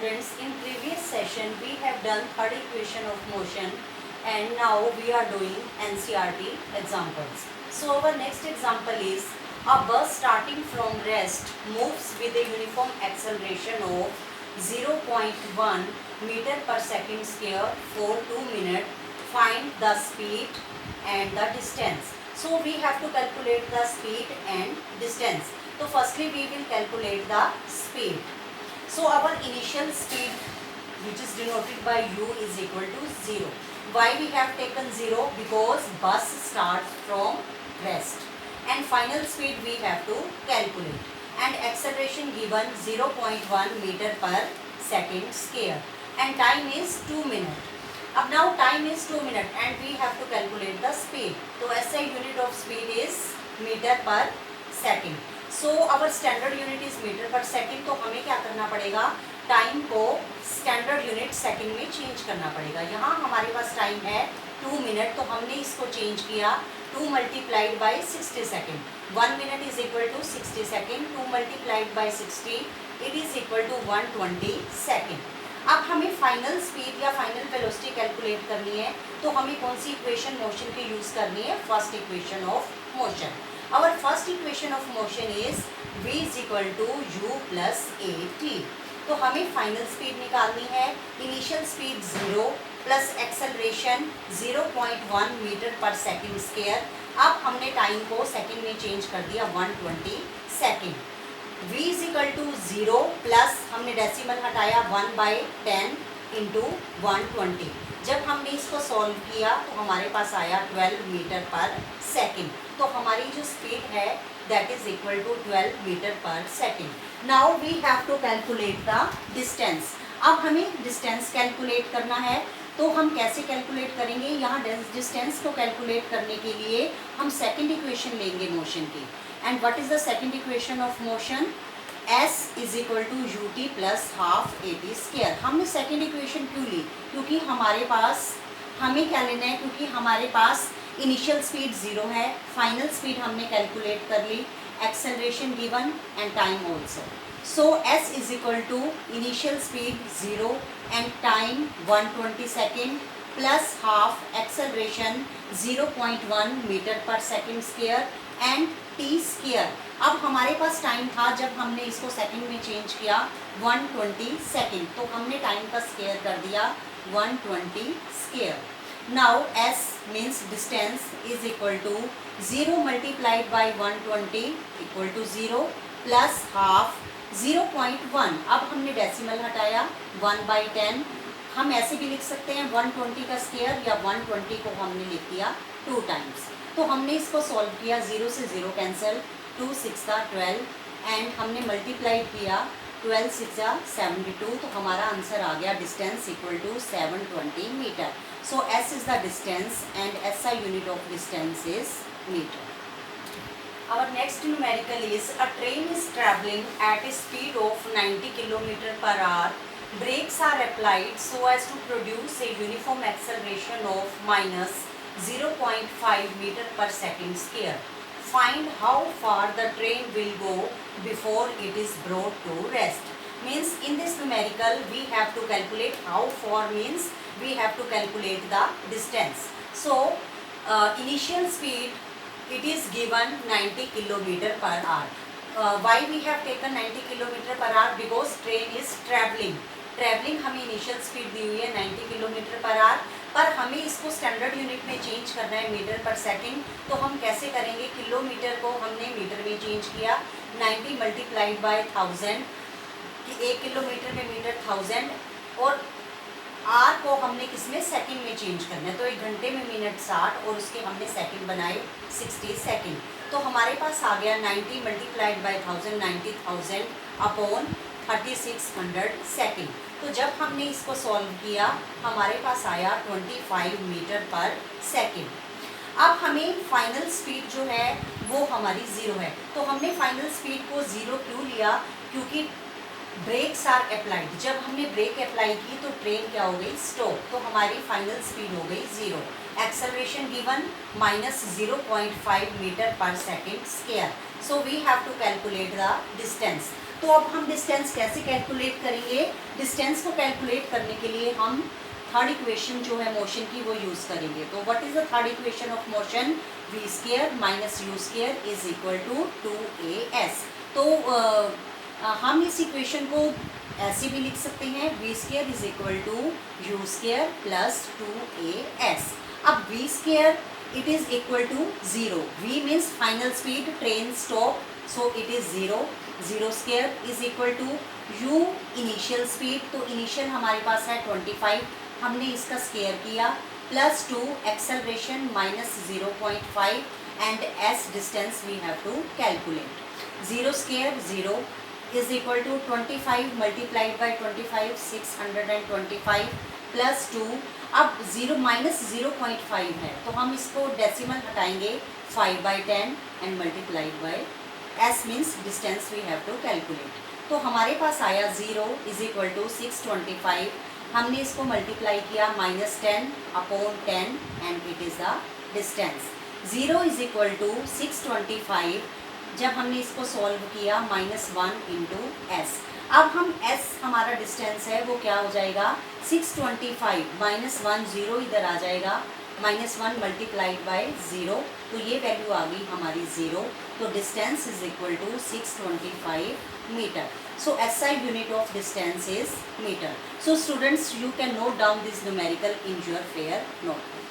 students, in previous session we have done third equation of motion and now we are doing NCERT examples. So our next example is a bus starting from rest moves with a uniform acceleration of 0.1 meter per second square for 2 minutes. Find the speed and the distance. So we have to calculate the speed and distance. So firstly we will calculate the speed. So our initial speed, which is denoted by u, is equal to 0. Why we have taken 0? Because bus starts from rest. And final speed we have to calculate. And acceleration given 0.1 meter per second square. And time is 2 minutes. अब now time is 2 minutes and we have to calculate the speed. तो SI unit of speed is meter per second. So our standard unit is meter per second. तो हमें क्या करना पड़ेगा? Time को standard unit second में change करना पड़ेगा. यहाँ हमारे पास टाइम है 2 मिनट, तो हमने इसको चेंज किया 2 multiplied by 60 second. 1 minute is equal to 60 second. 2 multiplied by 60 it is equal to 120 second. अब हमें फाइनल स्पीड या फाइनल वेलोसिटी कैलकुलेट करनी है, तो हमें कौन सी इक्वेशन मोशन की यूज़ करनी है? First equation of motion. Our first equation of motion is v is equal to u plus a t. तो हमें फाइनल स्पीड निकालनी है. Initial speed 0 plus acceleration 0.1 metre per second square. अब हमने time को सेकेंड में चेंज कर दिया 120 second. v is equal to 0 plus हमने डेसिमल हटाया 1/10 इंटू 120. जब हमने इसको सॉल्व किया तो हमारे पास आया 12 मीटर पर सेकेंड. तो हमारी जो स्पीड है that is equal to 12 metre per second. Now we have to calculate the distance. अब हमें डिस्टेंस कैलकुलेट करना है, तो हम कैसे कैलकुलेट करेंगे? यहाँ डिस्टेंस को कैलकुलेट करने के लिए हम सेकेंड इक्वेशन लेंगे मोशन की. And what is the second equation of motion? s is equal to u t plus half a t square. हमने सेकेंड इक्वेशन क्यों ली? क्योंकि हमारे पास हमें क्या लेना है? क्योंकि हमारे पास इनिशियल स्पीड 0 है, फाइनल स्पीड हमने कैलकुलेट कर ली, acceleration given and time also. So s is equal to initial speed 0 and time 120 second plus half acceleration 0.1 metre per second square and T square. अब हमारे पास टाइम था जब हमने इसको सेकेंड में चेंज किया 120 सेकेंड, तो हमने टाइम का स्क्वायर कर दिया 120 square. Now s means distance is equal to 0 multiplied by 120 equal to 0 plus half 0.1. अब हमने डेसिमल हटाया 1/10. हम ऐसे भी लिख सकते हैं 120 का स्क्वायर या 120 को हमने लिख दिया 2 टाइम्स. तो हमने इसको सॉल्व किया, 0 से 0 कैंसिल, 2 6 12 एंड हमने मल्टीप्लाइड किया 12 6 72. तो हमारा आंसर आ गया distance equal to 720 metre. So s is the distance and SI unit of distance is metre. Our next numerical is a train is traveling at a speed of 90 km per hour. Brakes are applied so as to produce a uniform acceleration of minus 0.5 meter per second square. Find how far the train will go before it is brought to rest. Means in this numerical we have to calculate how far, means we have to calculate the distance. So initial speed it is given 90 km per hour. Why we have taken 90 km per hour? Because train is traveling. Travelling हमें initial speed दी हुई है 90 kilometre per hour, पर हमें इसको standard unit में change करना है metre पर सेकंड. तो हम कैसे करेंगे? किलोमीटर को हमने मीटर में चेंज किया, 90 मल्टीप्लाइड बाय 1000 कि 1 किलोमीटर में मीटर 1000, और आर को हमने किसमें? सेकंड में चेंज करना है. तो 1 घंटे में मिनट 60 और उसके हमने सेकंड बनाए 60 सेकंड. तो हमारे पास आ गया 90 मल्टीप्लाइड बाय 1000 90,000 अपॉन 3600 सेकेंड. तो जब हमने इसको सॉल्व किया हमारे पास आया 25 मीटर पर सेकेंड. अब हमें फाइनल स्पीड जो है वो हमारी 0 है. तो हमने फाइनल स्पीड को 0 क्यों लिया? क्योंकि ब्रेक्स आर अप्लाइड. जब हमने ब्रेक अप्लाई की तो ट्रेन क्या हो गई? स्टॉप. तो हमारी फाइनल स्पीड हो गई 0. Acceleration given minus 0.5 metre per second square. So we have to calculate the distance. तो अब हम डिस्टेंस कैसे कैलकुलेट करेंगे? डिस्टेंस को कैलकुलेट करने के लिए हम थर्ड इक्वेशन जो है मोशन की वो यूज़ करेंगे। तो what is the third equation of motion? v square minus u square is equal to 2as। तो हम इस इक्वेशन को ऐसे भी लिख सकते हैं, v square is equal to u square plus 2as। अब v square it is equal to 0. v means final speed, train stop, so it is 0. 0 square is equal to u initial speed, तो initial हमारे पास है 25, हमने इसका square किया, plus 2 acceleration minus 0.5 and s distance we have to calculate. 0 square 0 is equal to 25 multiplied by 25, 625 plus 2। अब 0 minus 0.5 है तो हम इसको डेसिमल हटाएंगे 5/10 and multiplied by s means distance we have to calculate. तो हमारे पास आया 0 इज इक्वल टू 625, हमने इसको मल्टीप्लाई किया -10 upon 10 and it is the distance. 0 is equal to 625, जब हमने इसको सॉल्व किया -1 इंटू एस। अब हम s हमारा डिस्टेंस है वो क्या हो जाएगा? 625 -1 0 इधर आ जाएगा, -1 मल्टीप्लाइड बाय 0, तो ये वैल्यू आ गई हमारी 0। तो distance is equal to 625 metre. So SI unit of distance is metre. So students, you can note down this numerical in your fair notebook.